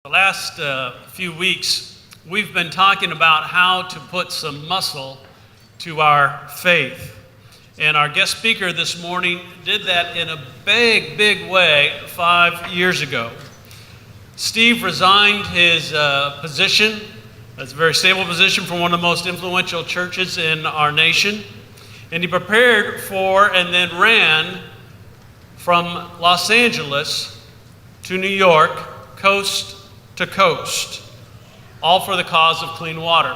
The last few weeks, we've been talking about how to put some muscle to our faith. And our guest speaker this morning did that in a big way 5 years ago. Steve resigned his position. It's a very stable position for one of the most influential churches in our nation. And he prepared for and then ran from Los Angeles to New York, coast to coast, all for the cause of clean water.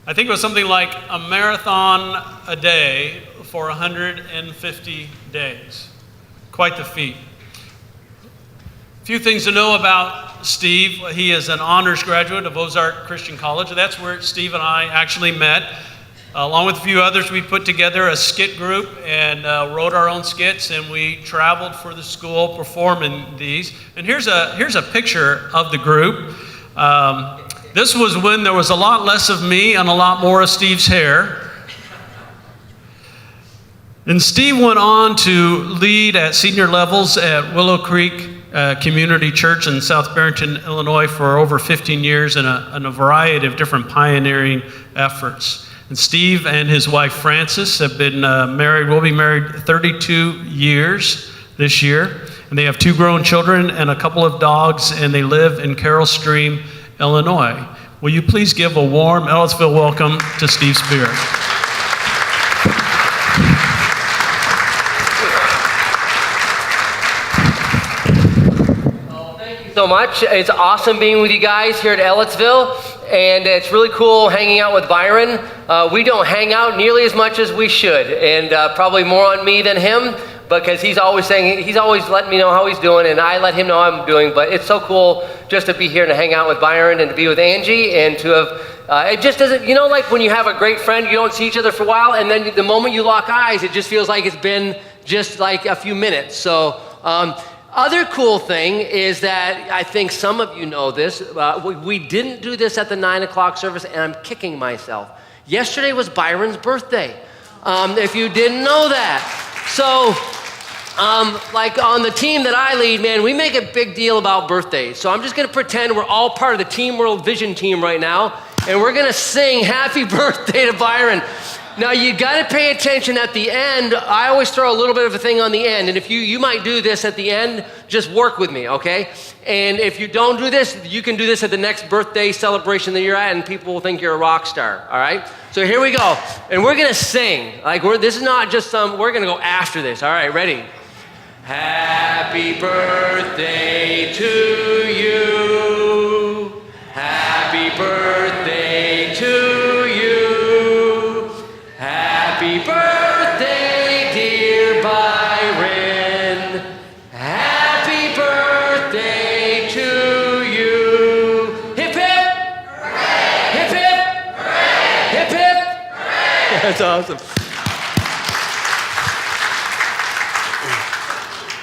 I think it was something like a marathon a day for 150 days. Quite the feat. A few things to know about Steve. He is an honors graduate of Ozark Christian College. That's where Steve and I actually met. Along with a few others, we put together a skit group and wrote our own skits, and we traveled for the school performing these. And here's a picture of the group. This was when there was a lot less of me and a lot more of Steve's hair. And Steve went on to lead at senior levels at Willow Creek Community Church in South Barrington, Illinois for over 15 years in a variety of different pioneering efforts. And Steve and his wife Frances have been married, will be married 32 years this year. And they have 2 grown children and a couple of dogs, and they live in Carroll Stream, Illinois. Will you please give a warm Ellettsville welcome to Steve Spear? So much. It's awesome being with you guys here at Ellettsville, and it's really cool hanging out with Byron. We don't hang out nearly as much as we should, and probably more on me than him, because he's always letting me know how he's doing, and I let him know how I'm doing. But it's so cool just to be here and to hang out with Byron and to be with Angie and to have, it just doesn't, like when you have a great friend, you don't see each other for a while, and then the moment you lock eyes, it just feels like it's been just like a few minutes. So, other cool thing is that I think some of you know this. We didn't do this at the 9 o'clock service, and I'm kicking myself. Yesterday was Byron's birthday, if you didn't know that. So, like on the team that I lead, man, we make a big deal about birthdays. So I'm just going to pretend we're all part of the Team World Vision team right now, and we're going to sing happy birthday to Byron. Now, you got to pay attention at the end. I always throw a little bit of a thing on the end. And if you might do this at the end, just work with me, okay? And if you don't do this, you can do this at the next birthday celebration that you're at, and people will think you're a rock star, all right? So here we go. And we're going to sing. This is not just we're going to go after this. All right, ready? Happy birthday to you. Happy birthday to you. Happy birthday, dear Byron. Happy birthday to you. Hip hip. Hooray. Hip hip. Hooray. Hip hip. Hooray. That's awesome.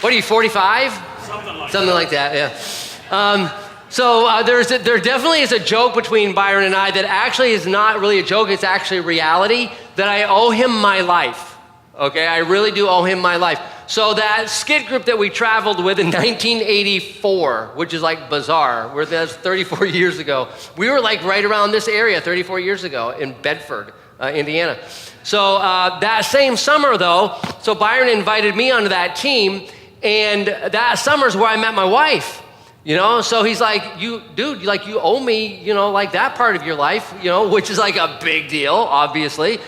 What are you, 45? Something like that, yeah. So there definitely is a joke between Byron and I that actually is not really a joke, it's actually reality, that I owe him my life, okay? I really do owe him my life. So that skit group that we traveled with in 1984, which is like bizarre, that's 34 years ago. We were like right around this area 34 years ago in Bedford, Indiana. So that same summer though, so Byron invited me onto that team, and that summer's where I met my wife. So he's like, you owe me, like that part of your life, which is like a big deal, obviously.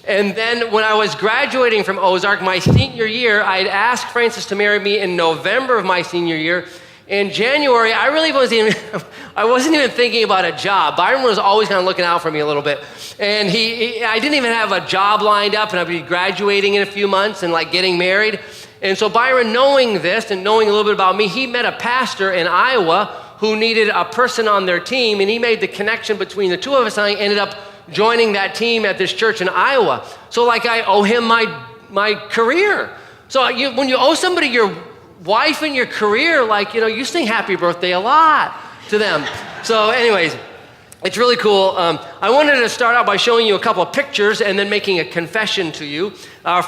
And then when I was graduating from Ozark, my senior year, I'd asked Frances to marry me in November of my senior year. In January, I wasn't even thinking about a job. Byron was always kind of looking out for me a little bit. And I didn't even have a job lined up, and I'd be graduating in a few months and like getting married. And so Byron, knowing this and knowing a little bit about me, he met a pastor in Iowa who needed a person on their team, and he made the connection between the two of us, and I ended up joining that team at this church in Iowa. So I owe him my career. So when you owe somebody your wife and your career, you sing happy birthday a lot to them. So anyways, It's really cool. I wanted to start out by showing you a couple of pictures and then making a confession to you.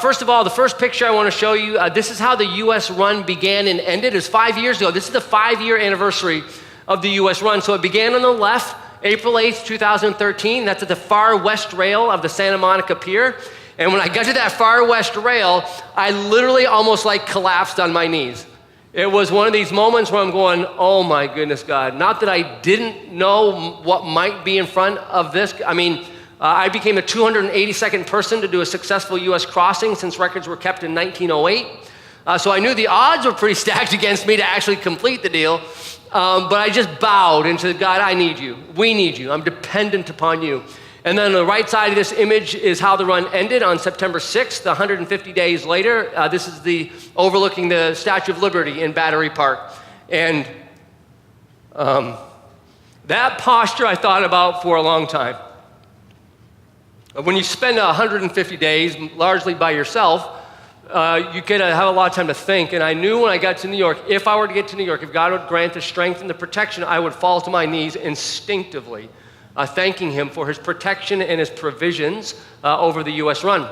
First of all, the first picture I want to show you, this is how the U.S. run began and ended. It was 5 years ago. This is the 5-year anniversary of the U.S. run. So it began on the left, April 8th, 2013. That's at the far west rail of the Santa Monica Pier. And when I got to that far west rail, I literally almost like collapsed on my knees. It was one of these moments where I'm going, oh my goodness, God. Not that I didn't know what might be in front of this. I mean, I became the 282nd person to do a successful U.S. crossing since records were kept in 1908. So I knew the odds were pretty stacked against me to actually complete the deal. But I just bowed and said, God, I need you. We need you. I'm dependent upon you. And then on the right side of this image is how the run ended on September 6th, 150 days later. This is the overlooking the Statue of Liberty in Battery Park. And that posture I thought about for a long time. When you spend 150 days largely by yourself, you get to have a lot of time to think. And I knew when I got to New York, if I were to get to New York, if God would grant the strength and the protection, I would fall to my knees instinctively, thanking him for his protection and his provisions over the U.S. run.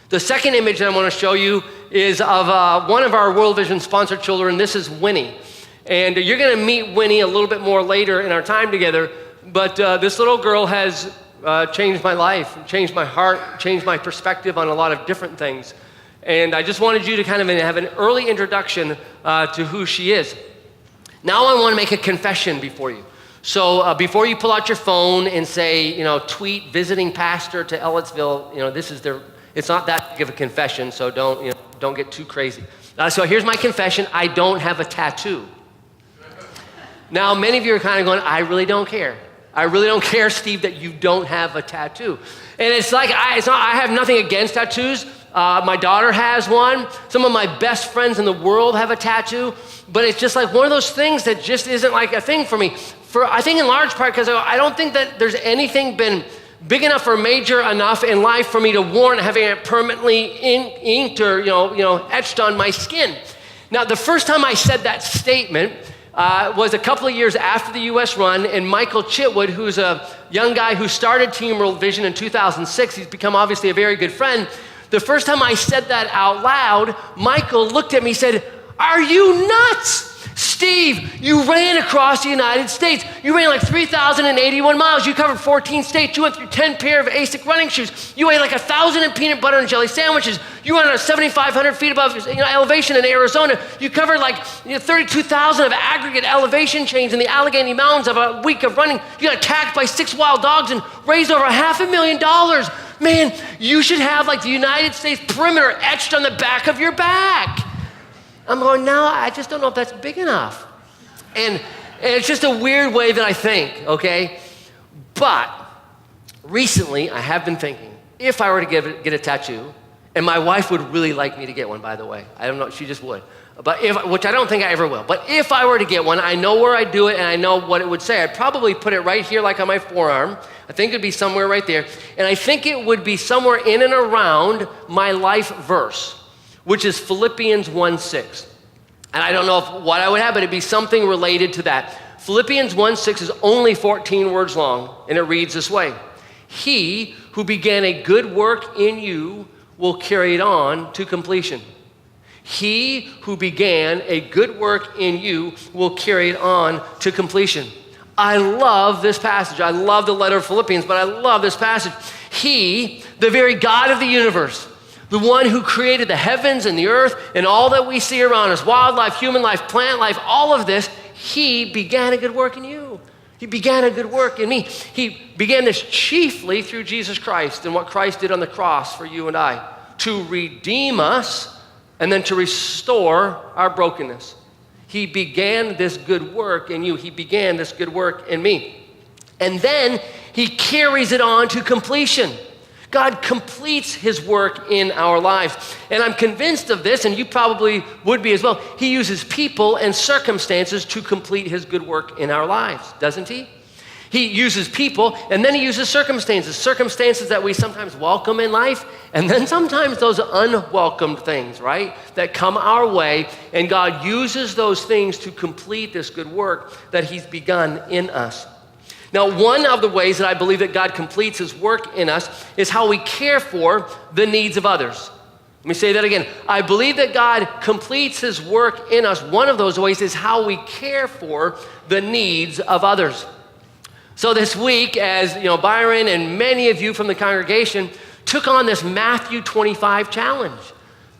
The second image that I want to show you is of one of our World Vision sponsored children. This is Winnie. And you're going to meet Winnie a little bit more later in our time together. But this little girl has changed my life, changed my heart, changed my perspective on a lot of different things. And I just wanted you to kind of have an early introduction to who she is. Now I want to make a confession before you. So before you pull out your phone and say, tweet visiting pastor to Ellettsville, it's not that big of a confession, so don't get too crazy. So here's my confession: I don't have a tattoo. Now many of you are kind of going, I really don't care. I really don't care, Steve, that you don't have a tattoo. And it's like, I have nothing against tattoos. My daughter has one. Some of my best friends in the world have a tattoo. But it's just like one of those things that just isn't like a thing for me. I think in large part because I don't think that there's anything been big enough or major enough in life for me to warrant having it permanently inked or etched on my skin. Now, the first time I said that statement was a couple of years after the U.S. run, and Michael Chitwood, who's a young guy who started Team World Vision in 2006, he's become obviously a very good friend. The first time I said that out loud, Michael looked at me and said, "Are you nuts? Steve, you ran across the United States. You ran like 3,081 miles. You covered 14 states. You went through 10 pair of ASIC running shoes. You ate like 1,000 in peanut butter and jelly sandwiches. You ran 7,500 feet above elevation in Arizona. You covered like 32,000 of aggregate elevation change in the Allegheny Mountains of a week of running. You got attacked by 6 wild dogs and raised over $500,000. Man, you should have like the United States perimeter etched on the back of your back." I'm going, no, I just don't know if that's big enough. And it's just a weird way that I think, okay? But recently, I have been thinking, if I were to get a tattoo, and my wife would really like me to get one, by the way. I don't know, she just would. Which I don't think I ever will. But if I were to get one, I know where I'd do it, and I know what it would say. I'd probably put it right here, like on my forearm. I think it'd be somewhere right there. And I think it would be somewhere in and around my life verse, which is Philippians 1:6. And I don't know what I would have, but it'd be something related to that. Philippians 1:6 is only 14 words long, and it reads this way: "He who began a good work in you will carry it on to completion." He who began a good work in you will carry it on to completion. I love this passage. I love the letter of Philippians, but I love this passage. He, the very God of the universe, the one who created the heavens and the earth and all that we see around us, wildlife, human life, plant life, all of this, he began a good work in you. He began a good work in me. He began this chiefly through Jesus Christ and what Christ did on the cross for you and I, to redeem us and then to restore our brokenness. He began this good work in you. He began this good work in me. And then he carries it on to completion. God completes his work in our lives. And I'm convinced of this, and you probably would be as well. He uses people and circumstances to complete his good work in our lives, doesn't he? He uses people, and then he uses circumstances that we sometimes welcome in life, and then sometimes those unwelcomed things, right, that come our way, and God uses those things to complete this good work that he's begun in us. Now, one of the ways that I believe that God completes his work in us is how we care for the needs of others. Let me say that again. I believe that God completes his work in us. One of those ways is how we care for the needs of others. So this week, as Byron and many of you from the congregation took on this Matthew 25 challenge.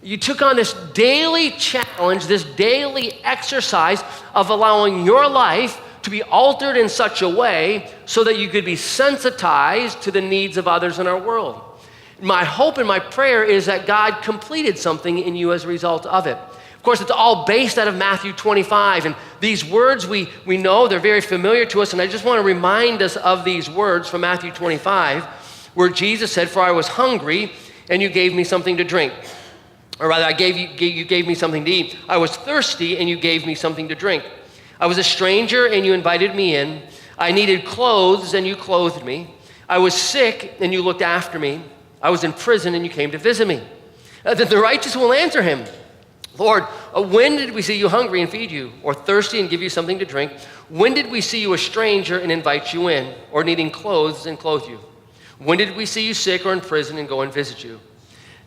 You took on this daily challenge, this daily exercise of allowing your life to be altered in such a way so that you could be sensitized to the needs of others in our world. My hope and my prayer is that God completed something in you as a result of it. Of course, it's all based out of Matthew 25, and these words we know, they're very familiar to us, and I just want to remind us of these words from Matthew 25, where Jesus said, "For I was hungry, and you gave me something to drink." Or rather, you gave me something to eat. "I was thirsty, and you gave me something to drink. I was a stranger, and you invited me in. I needed clothes, and you clothed me. I was sick, and you looked after me. I was in prison, and you came to visit me." Then the righteous will answer him, "Lord, when did we see you hungry and feed you, or thirsty and give you something to drink? When did we see you a stranger and invite you in, or needing clothes and clothe you? When did we see you sick or in prison and go and visit you?"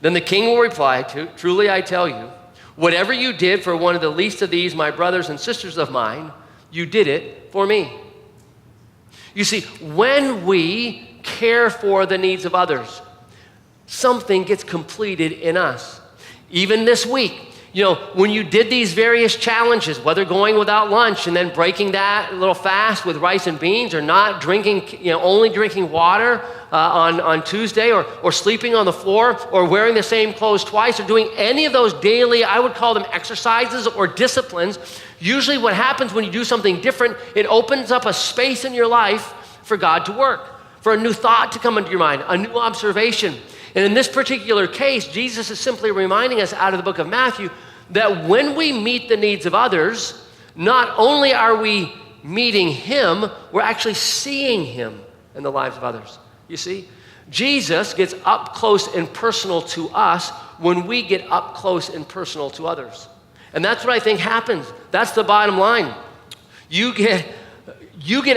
Then the king will reply, "Truly I tell you, whatever you did for one of the least of these, my brothers and sisters of mine, you did it for me." You see, when we care for the needs of others, something gets completed in us. Even this week, when you did these various challenges, whether going without lunch and then breaking that little fast with rice and beans, or not drinking, only drinking water on Tuesday, or sleeping on the floor, or wearing the same clothes twice, or doing any of those daily, I would call them exercises or disciplines, usually what happens when you do something different, it opens up a space in your life for God to work, for a new thought to come into your mind, a new observation. And in this particular case, Jesus is simply reminding us out of the book of Matthew that when we meet the needs of others, not only are we meeting him, we're actually seeing him in the lives of others. You see, Jesus gets up close and personal to us when we get up close and personal to others. And that's what I think happens. That's the bottom line. You get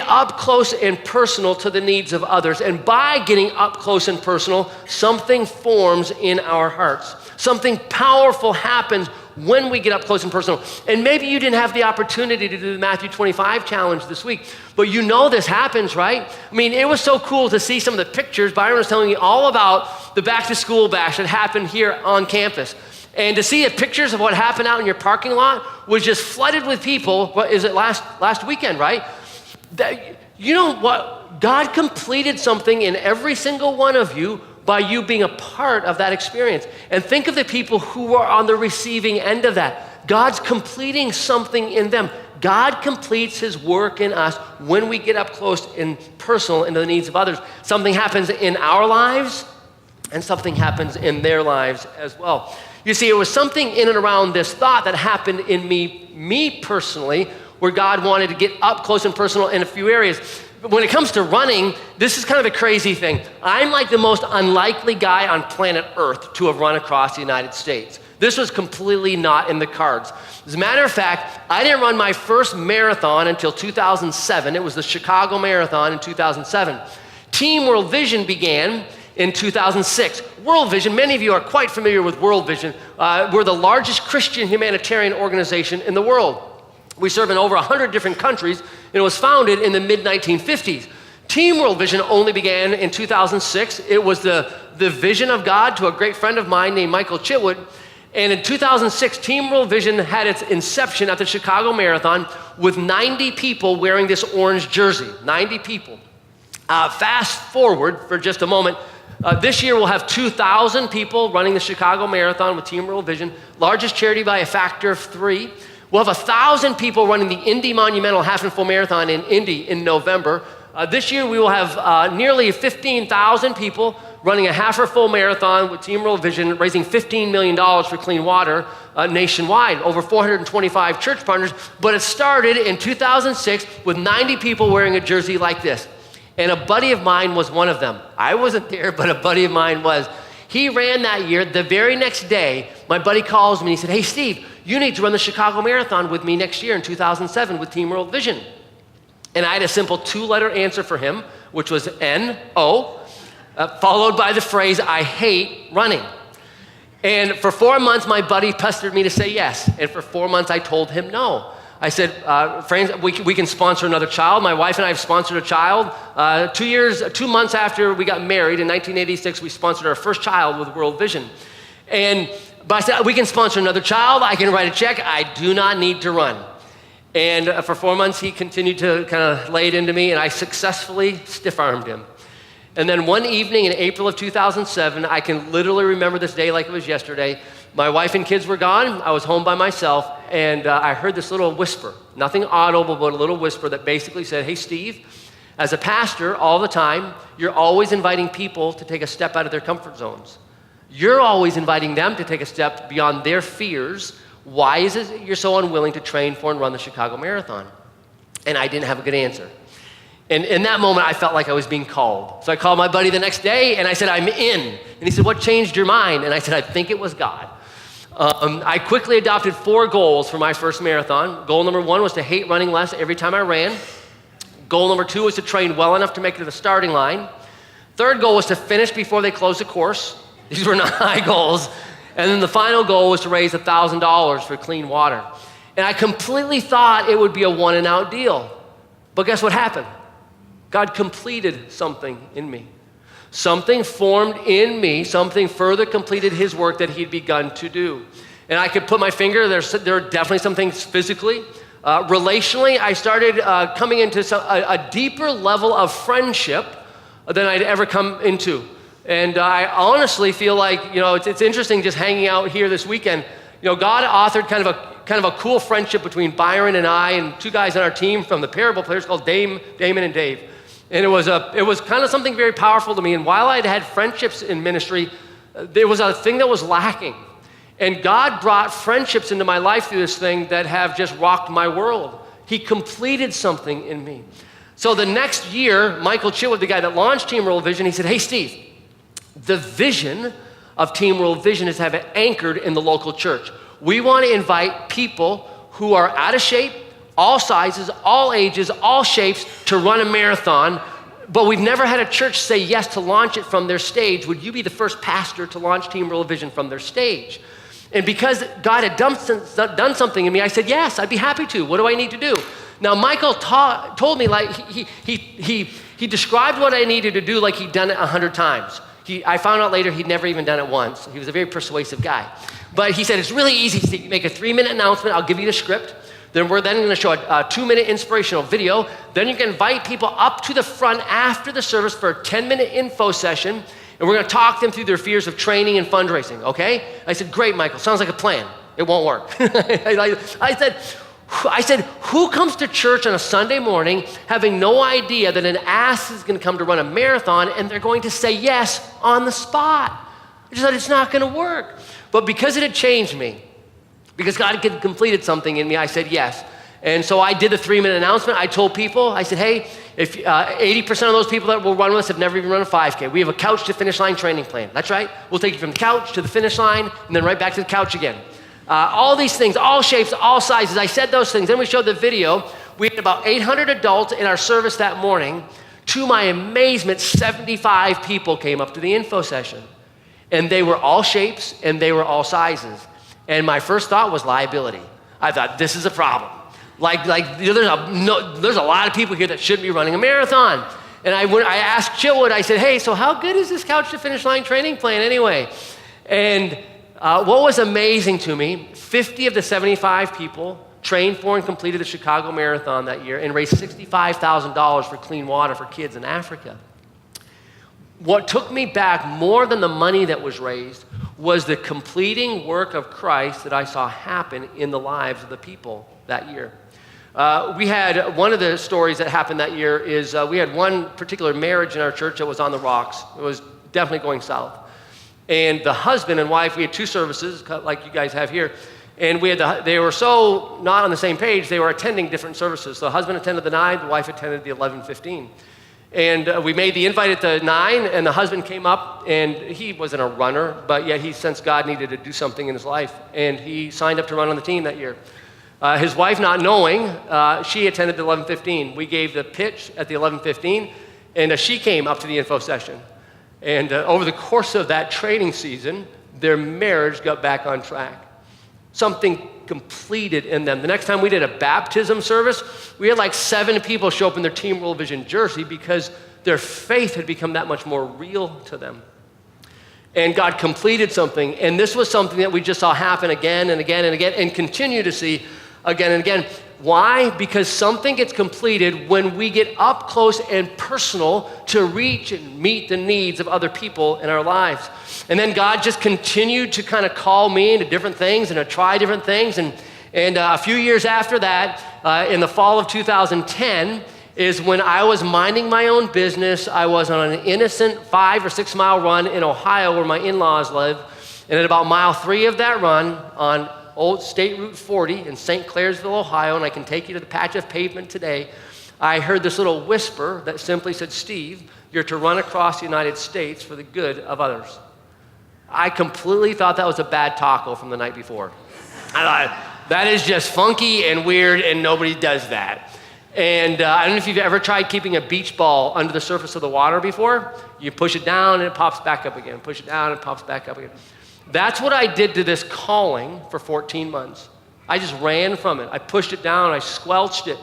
up close and personal to the needs of others. And by getting up close and personal, something forms in our hearts. Something powerful happens when we get up close and personal. And maybe you didn't have the opportunity to do the Matthew 25 challenge this week, but this happens, right? I mean, it was so cool to see some of the pictures. Byron was telling me all about the back to school bash that happened here on campus. And to see the pictures of what happened out in your parking lot was just flooded with people. What is it, last weekend, right? You know what? God completed something in every single one of you by you being a part of that experience. And think of the people who are on the receiving end of that. God's completing something in them. God completes his work in us when we get up close and personal into the needs of others. Something happens in our lives, and something happens in their lives as well. You see, it was something in and around this thought that happened in me personally, where God wanted to get up close and personal in a few areas. But when it comes to running, this is kind of a crazy thing. I'm like the most unlikely guy on planet Earth to have run across the United States. This was completely not in the cards. As a matter of fact, I didn't run my first marathon until 2007. It was the Chicago Marathon in 2007. Team World Vision began in 2006. World Vision, many of you are quite familiar with World Vision. We're the largest Christian humanitarian organization in the world. We serve in over 100 different countries, and it was founded in the mid-1950s. Team World Vision only began in 2006. It was the vision of God to a great friend of mine named Michael Chitwood. And in 2006, Team World Vision had its inception at the Chicago Marathon with 90 people wearing this orange jersey, 90 people. Fast forward for just a moment. This year we'll have 2,000 people running the Chicago Marathon with Team World Vision, largest charity by a factor of 3. We'll have 1,000 people running the Indy Monumental Half and Full Marathon in Indy in November. This year we will have nearly 15,000 people running a half or full marathon with Team World Vision, raising $15 million for clean water nationwide, over 425 church partners. But it started in 2006 with 90 people wearing a jersey like this. And a buddy of mine was one of them. I wasn't there, but a buddy of mine was. He ran that year. The very next day, my buddy calls me and he said, "Hey, Steve, you need to run the Chicago Marathon with me next year in 2007 with Team World Vision." And I had a simple 2-letter answer for him, which was N-O, followed by the phrase, I hate running. And for 4 months, my buddy pestered me to say yes. And for 4 months, I told him no. I said, friends, we can sponsor another child. My wife and I have sponsored a child. 2 months after we got married in 1986, we sponsored our first child with World Vision. But I said, we can sponsor another child. I can write a check. I do not need to run. And for 4 months, he continued to kind of lay it into me, and I successfully stiff-armed him. And then one evening in April of 2007, I can literally remember this day like it was yesterday. My wife and kids were gone. I was home by myself, and I heard this little whisper, nothing audible, but a little whisper that basically said, hey, Steve, as a pastor all the time, you're always inviting people to take a step out of their comfort zones. You're always inviting them to take a step beyond their fears. Why is it you're so unwilling to train for and run the Chicago Marathon? And I didn't have a good answer. And in that moment, I felt like I was being called. So I called my buddy the next day, and I said, I'm in. And he said, what changed your mind? And I said, I think it was God. I quickly adopted 4 goals for my first marathon. Goal number 1 was to hate running less every time I ran. Goal number 2 was to train well enough to make it to the starting line. Third goal was to finish before they closed the course. These were not high goals. And then the final goal was to raise $1,000 for clean water. And I completely thought it would be a one and out deal. But guess what happened? God completed something in me. Something formed in me, something further completed his work that he'd begun to do. And I could put my finger, there are definitely some things physically. Relationally, I started coming into a deeper level of friendship than I'd ever come into. And I honestly feel like, it's interesting just hanging out here this weekend. God authored kind of a cool friendship between Byron and I and 2 guys on our team from the Parable Players called Damon and Dave. And it was kind of something very powerful to me. And while I'd had friendships in ministry, there was a thing that was lacking. And God brought friendships into my life through this thing that have just rocked my world. He completed something in me. So the next year, Michael Chitwood, the guy that launched Team World Vision, he said, hey, Steve, the vision of Team World Vision is to have it anchored in the local church. We want to invite people who are out of shape, all sizes, all ages, all shapes, to run a marathon, but we've never had a church say yes to launch it from their stage. Would you be the first pastor to launch Team World Vision from their stage? And because God had done something in me, I said, yes, I'd be happy to. What do I need to do? Now, Michael told me, like, he described what I needed to do like he'd done it 100 times. I found out later he'd never even done it once. He was a very persuasive guy. But he said, it's really easy to make a 3-minute announcement. I'll give you the script. Then we're then going to show a 2-minute inspirational video. Then you can invite people up to the front after the service for a 10-minute info session. And we're going to talk them through their fears of training and fundraising, okay? I said, great, Michael. Sounds like a plan. It won't work. I said, who comes to church on a Sunday morning having no idea that an ass is going to come to run a marathon and they're going to say yes on the spot? I just said, it's not going to work. But because it had changed me, because God had completed something in me, I said yes. And so I did the 3-minute announcement. I told people, I said, hey, if 80% of those people that will run with us have never even run a 5K. We have a couch to finish line training plan. That's right. We'll take you from the couch to the finish line and then right back to the couch again. All these things, all shapes, all sizes. I said those things. Then we showed the video. We had about 800 adults in our service that morning. To my amazement, 75 people came up to the info session. And they were all shapes and they were all sizes. And my first thought was liability. I thought, this is a problem. There's a lot of people here that shouldn't be running a marathon. And I asked Chitwood, I said, hey, so how good is this couch to finish line training plan anyway? And what was amazing to me, 50 of the 75 people trained for and completed the Chicago Marathon that year and raised $65,000 for clean water for kids in Africa. What took me back more than the money that was raised was the completing work of Christ that I saw happen in the lives of the people that year. We had one of the stories that happened that year is we had one particular marriage in our church that was on the rocks. It was definitely going south. And the husband and wife, we had 2 services like you guys have here, and they were so not on the same page, they were attending different services. So the husband attended the 9, the wife attended the 11:15. And we made the invite at the 9, and the husband came up, and he wasn't a runner, but yet he sensed God needed to do something in his life, and he signed up to run on the team that year. His wife, not knowing, she attended the 11:15. We gave the pitch at the 11:15, and she came up to the info session. And over the course of that training season, their marriage got back on track. Something completed in them. The next time we did a baptism service, we had like 7 people show up in their Team World Vision jersey because their faith had become that much more real to them. And God completed something. And this was something that we just saw happen again and again and again and continue to see again and again. Why? Because something gets completed when we get up close and personal to reach and meet the needs of other people in our lives. And then God just continued to kind of call me into different things and to try different things. And a few years after that, in the fall of 2010, is when I was minding my own business. I was on an innocent 5 or 6 mile run in Ohio where my in-laws live. And at about mile 3 of that run on Old State Route 40 in St. Clairsville, Ohio, and I can take you to the patch of pavement today, I heard this little whisper that simply said, "Steve, you're to run across the United States for the good of others." I completely thought that was a bad taco from the night before. I thought, that is just funky and weird and nobody does that. And I don't know if you've ever tried keeping a beach ball under the surface of the water before. You push it down and it pops back up again. Push it down and it pops back up again. That's what I did to this calling for 14 months. I just ran from it. I pushed it down, I squelched it.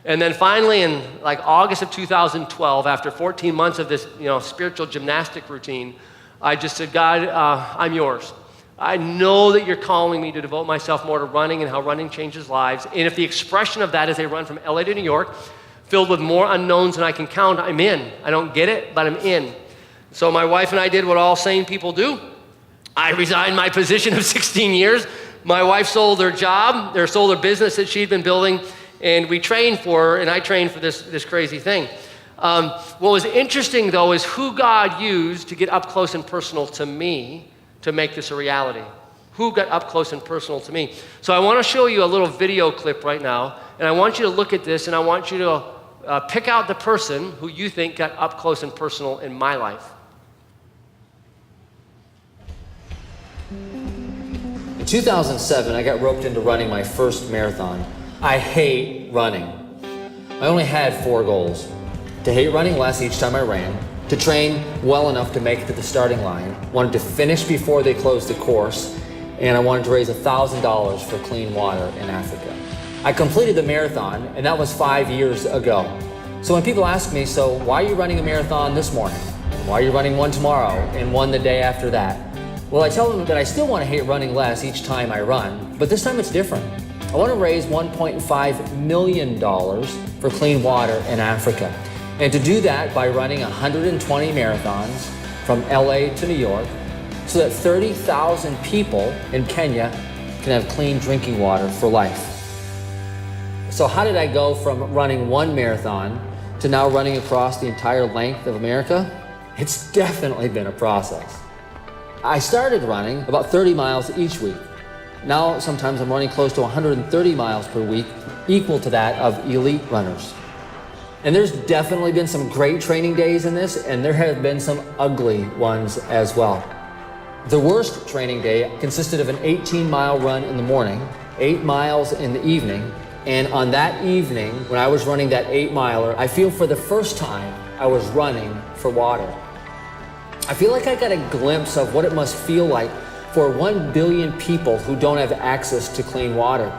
And then finally in like August of 2012, after 14 months of this spiritual gymnastic routine, I just said, "God, I'm yours. I know that you're calling me to devote myself more to running and how running changes lives. And if the expression of that is a run from LA to New York, filled with more unknowns than I can count, I'm in. I don't get it, but I'm in." So my wife and I did what all sane people do. I resigned my position of 16 years. My wife sold her job, or sold her business that she'd been building, and we trained for her, and I trained for this crazy thing. What was interesting, though, is who God used to get up close and personal to me to make this a reality. Who got up close and personal to me? So I want to show you a little video clip right now, and I want you to look at this, and I want you to pick out the person who you think got up close and personal in my life. In 2007, I got roped into running my first marathon. I hate running. I only had 4 goals: to hate running less each time I ran, to train well enough to make it to the starting line, wanted to finish before they closed the course, and I wanted to raise $1,000 for clean water in Africa. I completed the marathon, and that was 5 years ago. So when people ask me, "So why are you running a marathon this morning? Why are you running one tomorrow and one the day after that?" Well, I tell them that I still want to hate running less each time I run, but this time it's different. I want to raise $1.5 million for clean water in Africa. And to do that by running 120 marathons from LA to New York so that 30,000 people in Kenya can have clean drinking water for life. So how did I go from running one marathon to now running across the entire length of America? It's definitely been a process. I started running about 30 miles each week. Now sometimes I'm running close to 130 miles per week, equal to that of elite runners. And there's definitely been some great training days in this, and there have been some ugly ones as well. The worst training day consisted of an 18-mile run in the morning, 8 miles in the evening, and on that evening, when I was running that 8-miler, I feel for the first time I was running for water. I feel like I got a glimpse of what it must feel like for 1 billion people who don't have access to clean water.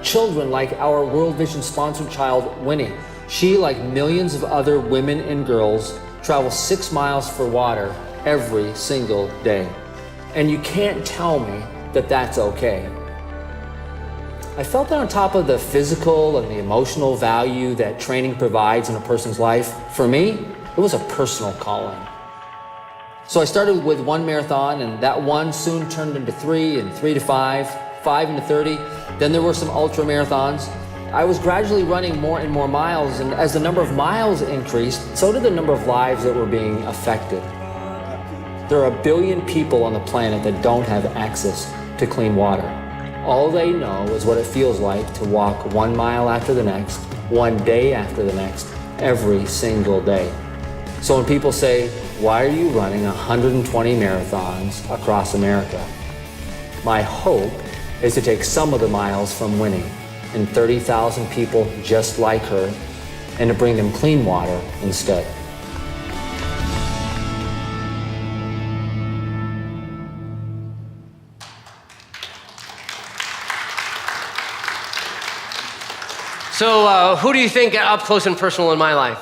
Children like our World Vision sponsored child, Winnie. She, like millions of other women and girls, travel 6 miles for water every single day. And you can't tell me that that's okay. I felt that on top of the physical and the emotional value that training provides in a person's life, for me, it was a personal calling. So I started with 1 marathon, and that 1 soon turned into 3, and 3 to 5, 5 into 30. Then there were some ultra marathons. I was gradually running more and more miles, and as the number of miles increased, so did the number of lives that were being affected. There are 1 billion people on the planet that don't have access to clean water. All they know is what it feels like to walk 1 mile after the next, 1 day after the next, every single day. So when people say, "Why are you running 120 marathons across America?" My hope is to take some of the miles from Winnie, and 30,000 people just like her, and to bring them clean water instead. So who do you think got up close and personal in my life?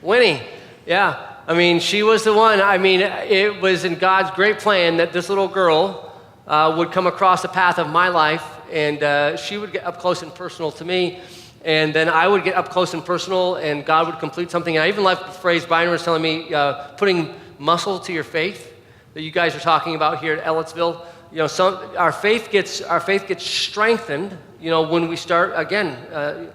Winnie, yeah. I mean, she was the one. I mean, it was in God's great plan that this little girl would come across the path of my life, and she would get up close and personal to me, and then I would get up close and personal, and God would complete something. And I even liked the phrase Byron was telling me, putting muscle to your faith, that you guys are talking about here at Ellettsville. You know, our faith gets strengthened, you know, when we start, again,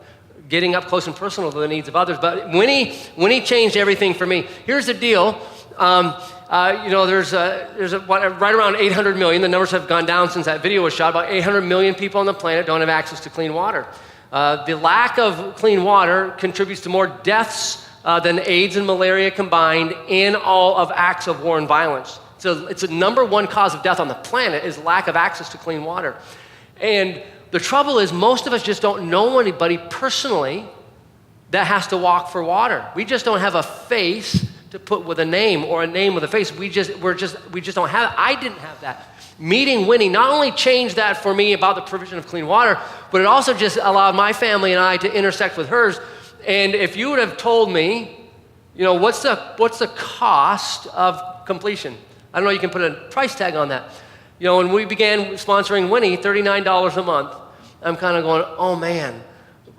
getting up close and personal to the needs of others. But Winnie changed everything for me. Here's the deal. You know, there's right around 800 million. The numbers have gone down since that video was shot. About 800 million people on the planet don't have access to clean water. The lack of clean water contributes to more deaths than AIDS and malaria combined in all of acts of war and violence. So it's a number one cause of death on the planet is lack of access to clean water. And the trouble is most of us just don't know anybody personally that has to walk for water. We just don't have a face to put with a name or a name with a face. We just don't have it. I didn't have that. Meeting Winnie not only changed that for me about the provision of clean water, but it also just allowed my family and I to intersect with hers. And if you would have told me, you know, what's the cost of completion? I don't know, you can put a price tag on that. You know, when we began sponsoring Winnie, $39 a month, I'm kind of going, oh man,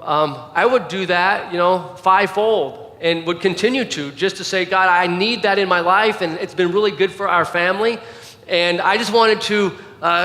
I would do that, you know, fivefold, and would continue to, just to say, God, I need that in my life, and it's been really good for our family. And I just wanted to,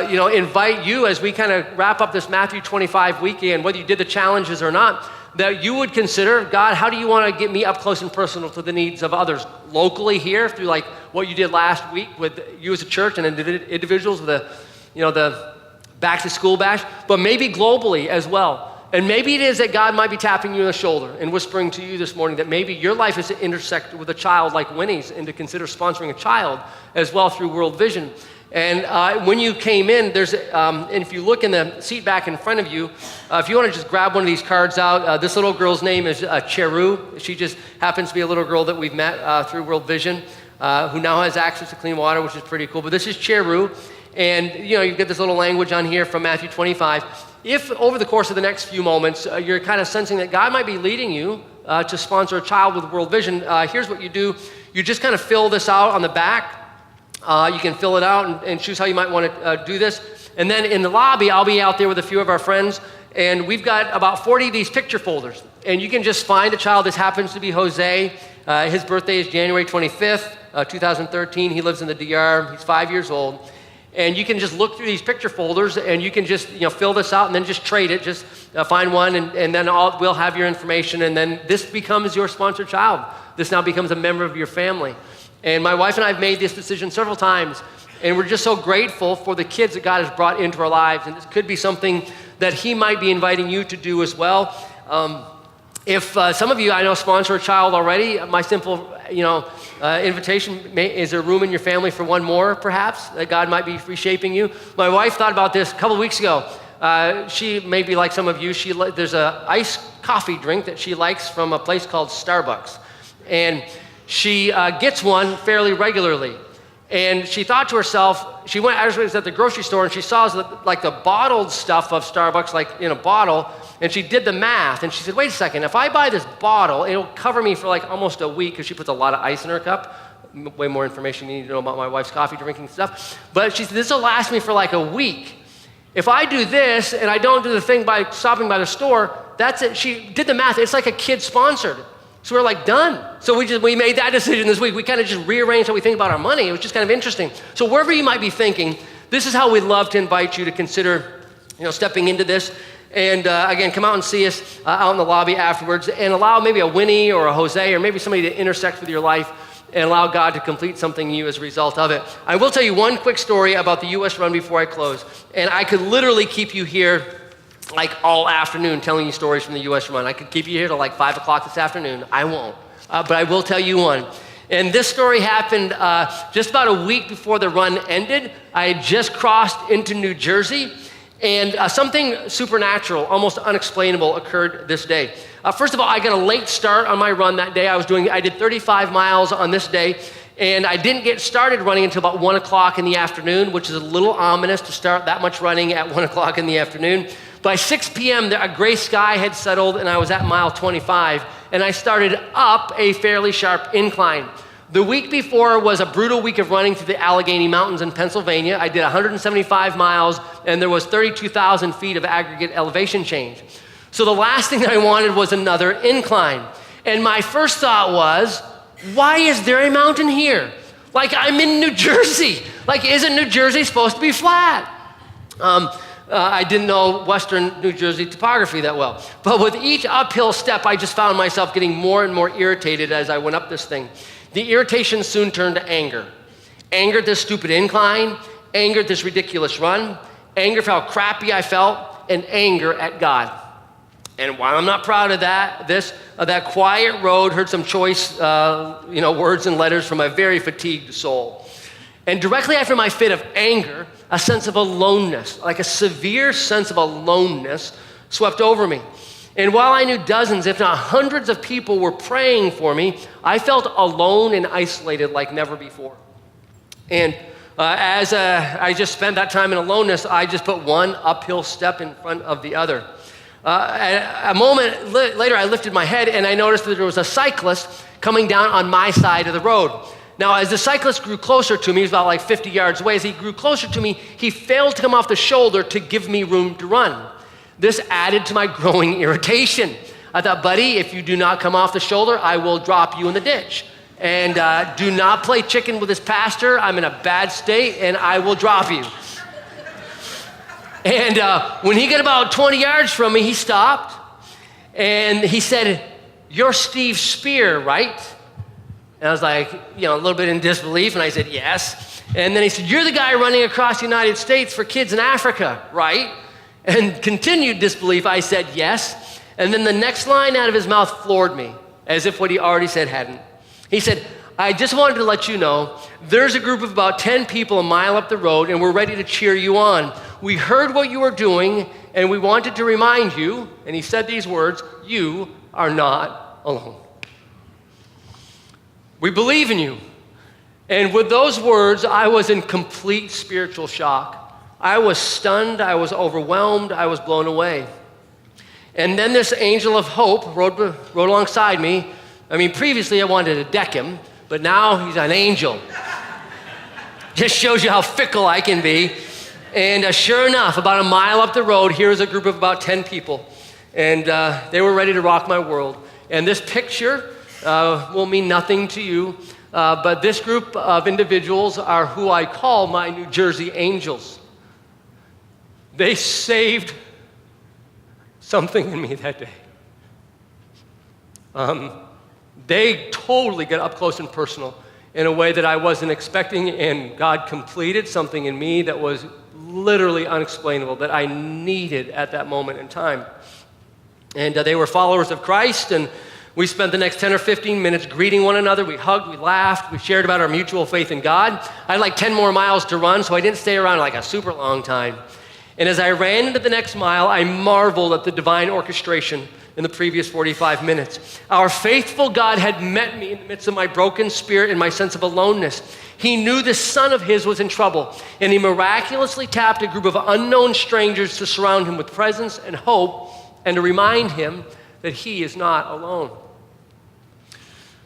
you know, invite you as we kind of wrap up this Matthew 25 weekend, whether you did the challenges or not, that you would consider, God, how do you want to get me up close and personal to the needs of others locally here through like what you did last week with you as a church and individuals with the, you know, the back to school bash, but maybe globally as well. And maybe it is that God might be tapping you on the shoulder and whispering to you this morning that maybe your life is to intersect with a child like Winnie's and to consider sponsoring a child as well through World Vision. And when you came in, there's, and if you look in the seat back in front of you, if you want to just grab one of these cards out, this little girl's name is Cheru. She just happens to be a little girl that we've met through World Vision, who now has access to clean water, which is pretty cool. But this is Cheru, and you know, you get this little language on here from Matthew 25. If over the course of the next few moments, you're kind of sensing that God might be leading you to sponsor a child with World Vision, here's what you do. You just kind of fill this out on the back. You can fill it out and choose how you might want to do this. And then in the lobby, I'll be out there with a few of our friends, and we've got about 40 of these picture folders. And you can just find a child. This happens to be Jose. His birthday is January 25th, 2013. He lives in the DR. He's 5 years old. And you can just look through these picture folders, and you can just, you know, fill this out and then just trade it. Just find one, and then we'll have your information, and then this becomes your sponsored child. This now becomes a member of your family. And my wife and I have made this decision several times, and we're just so grateful for the kids that God has brought into our lives. And this could be something that He might be inviting you to do as well. If some of you I know sponsor a child already, my simple, you know, invitation is there room in your family for one more, perhaps, that God might be reshaping you. My wife thought about this a couple weeks ago. She may be like some of you. There's an iced coffee drink that she likes from a place called Starbucks, and she gets one fairly regularly. And she thought to herself, she went, I was at the grocery store, and she saw like the bottled stuff of Starbucks, like in a bottle, and she did the math, and she said, wait a second, if I buy this bottle, it'll cover me for like almost a week, because she puts a lot of ice in her cup. Way more information you need to know about my wife's coffee drinking stuff. But she said, this will last me for like a week. If I do this, and I don't do the thing by stopping by the store, that's it. She did the math. It's like a kid sponsored. So we're like, done. So we made that decision this week. We kind of just rearranged how we think about our money. It was just kind of interesting. So wherever you might be thinking, this is how we'd love to invite you to consider, you know, stepping into this. And again, come out and see us out in the lobby afterwards, and allow maybe a Winnie or a Jose or maybe somebody to intersect with your life and allow God to complete something in you as a result of it. I will tell you one quick story about the U.S. run before I close. And I could literally keep you here like all afternoon telling you stories from the U.S. run. I could keep you here till like 5 o'clock this afternoon. I won't, but I will tell you one. And this story happened just about a week before the run ended. I had just crossed into New Jersey, And something supernatural, almost unexplainable, occurred this day. First of all, I got a late start on my run that day. I did 35 miles on this day, and I didn't get started running until about 1 o'clock in the afternoon, which is a little ominous to start that much running at 1 o'clock in the afternoon. By 6 p.m., a gray sky had settled, and I was at mile 25, and I started up a fairly sharp incline. The week before was a brutal week of running through the Allegheny Mountains in Pennsylvania. I did 175 miles, and there was 32,000 feet of aggregate elevation change. So the last thing I wanted was another incline. And my first thought was, why is there a mountain here? Like, I'm in New Jersey. Like, isn't New Jersey supposed to be flat? I didn't know Western New Jersey topography that well. But with each uphill step, I just found myself getting more and more irritated as I went up this thing. The irritation soon turned to anger. Anger at this stupid incline, anger at this ridiculous run, anger for how crappy I felt, and anger at God. And while I'm not proud of that quiet road heard some choice words and letters from a very fatigued soul. And directly after my fit of anger, a sense of aloneness, like a severe sense of aloneness, swept over me. And while I knew dozens, if not hundreds of people were praying for me, I felt alone and isolated like never before. And as I just spent that time in aloneness, I just put one uphill step in front of the other. A moment later, I lifted my head and I noticed that there was a cyclist coming down on my side of the road. Now, as the cyclist grew closer to me, he was about like 50 yards away. As he grew closer to me, he failed to come off the shoulder to give me room to run. This added to my growing irritation. I thought, buddy, if you do not come off the shoulder, I will drop you in the ditch. And do not play chicken with this pastor. I'm in a bad state, and I will drop you. And when he got about 20 yards from me, he stopped, and he said, "You're Steve Spear, right?" And I was like, a little bit in disbelief, and I said, "Yes." And then he said, "You're the guy running across the United States for kids in Africa, right?" And continued disbelief, I said, "Yes." And then the next line out of his mouth floored me, as if what he already said hadn't. He said, "I just wanted to let you know, there's a group of about 10 people a mile up the road, and we're ready to cheer you on. We heard what you were doing, and we wanted to remind you," and he said these words, "you are not alone. We believe in you." And with those words, I was in complete spiritual shock. I was stunned, I was overwhelmed, I was blown away. And then this angel of hope rode alongside me. I mean, previously I wanted to deck him, but now he's an angel. Just shows you how fickle I can be. And sure enough, about a mile up the road, here's a group of about 10 people. And they were ready to rock my world. And this picture will mean nothing to you, but this group of individuals are who I call my New Jersey angels. They saved something in me that day. They totally got up close and personal in a way that I wasn't expecting, and God completed something in me that was literally unexplainable, that I needed at that moment in time. And they were followers of Christ, and we spent the next 10 or 15 minutes greeting one another. We hugged, we laughed, we shared about our mutual faith in God. I had like 10 more miles to run, so I didn't stay around like a super long time. And as I ran into the next mile, I marveled at the divine orchestration in the previous 45 minutes. Our faithful God had met me in the midst of my broken spirit and my sense of aloneness. He knew this son of his was in trouble, and he miraculously tapped a group of unknown strangers to surround him with presence and hope and to remind him that he is not alone.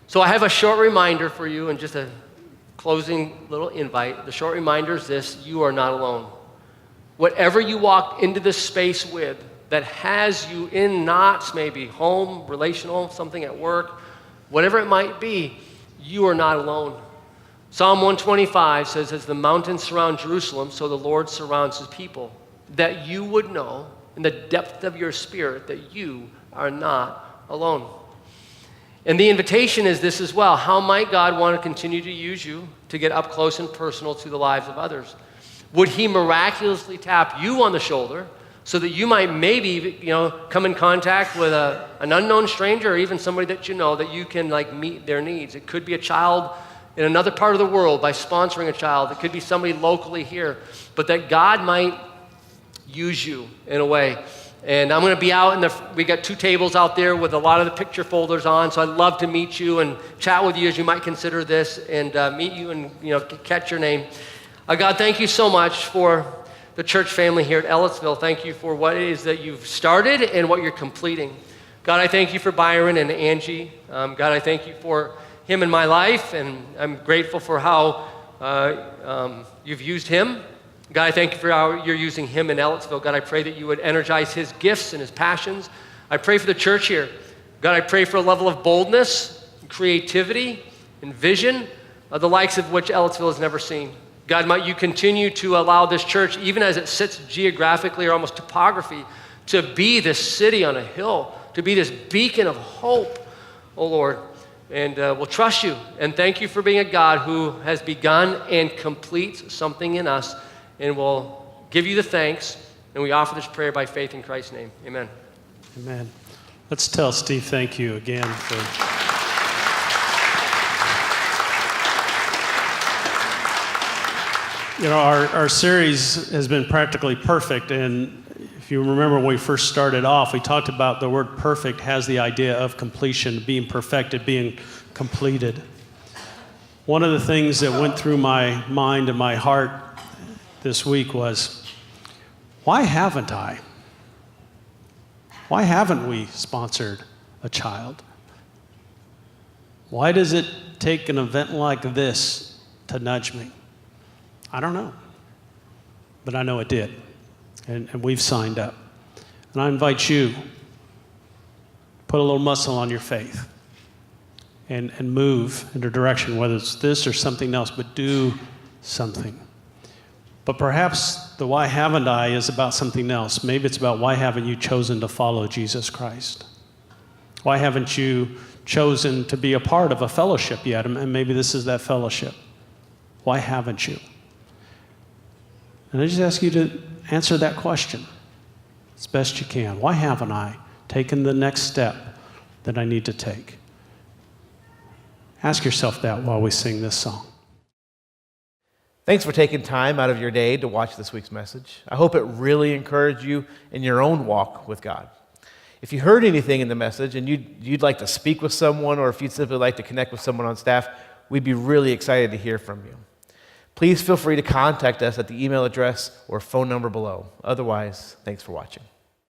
So I have a short reminder for you and just a closing little invite. The short reminder is this: you are not alone. Whatever you walk into this space with that has you in knots, maybe home, relational, something at work, whatever it might be, you are not alone. Psalm 125 says, "As the mountains surround Jerusalem, so the Lord surrounds his people," that you would know in the depth of your spirit that you are not alone. And the invitation is this as well: how might God want to continue to use you to get up close and personal to the lives of others? Would he miraculously tap you on the shoulder so that you might maybe, come in contact with an unknown stranger or even somebody that you know, that you can meet their needs? It could be a child in another part of the world by sponsoring a child. It could be somebody locally here, but that God might use you in a way. And I'm going to be out we got 2 tables out there with a lot of the picture folders on, so I'd love to meet you and chat with you as you might consider this and meet you and catch your name. God, thank you so much for the church family here at Ellettsville. Thank you for what it is that you've started and what you're completing. God, I thank you for Byron and Angie. God, I thank you for him in my life, and I'm grateful for how you've used him. God, I thank you for how you're using him in Ellettsville. God, I pray that you would energize his gifts and his passions. I pray for the church here. God, I pray for a level of boldness, creativity, and vision, the likes of which Ellettsville has never seen. God, might you continue to allow this church, even as it sits geographically or almost topography, to be this city on a hill, to be this beacon of hope, oh Lord. And we'll trust you. And thank you for being a God who has begun and completes something in us. And we'll give you the thanks, and we offer this prayer by faith in Christ's name. Amen. Amen. Let's tell Steve thank you again for... Our series has been practically perfect, and if you remember when we first started off, we talked about the word perfect has the idea of completion, being perfected, being completed. One of the things that went through my mind and my heart this week was, why haven't I? Why haven't we sponsored a child? Why does it take an event like this to nudge me? I don't know, but I know it did, and we've signed up. And I invite you, put a little muscle on your faith and move in a direction, whether it's this or something else, but do something. But perhaps the why haven't I is about something else. Maybe it's about why haven't you chosen to follow Jesus Christ? Why haven't you chosen to be a part of a fellowship yet? And maybe this is that fellowship. Why haven't you? And I just ask you to answer that question as best you can. Why haven't I taken the next step that I need to take? Ask yourself that while we sing this song. Thanks for taking time out of your day to watch this week's message. I hope it really encouraged you in your own walk with God. If you heard anything in the message and you'd like to speak with someone, or if you'd simply like to connect with someone on staff, we'd be really excited to hear from you. Please feel free to contact us at the email address or phone number below. Otherwise, thanks for watching.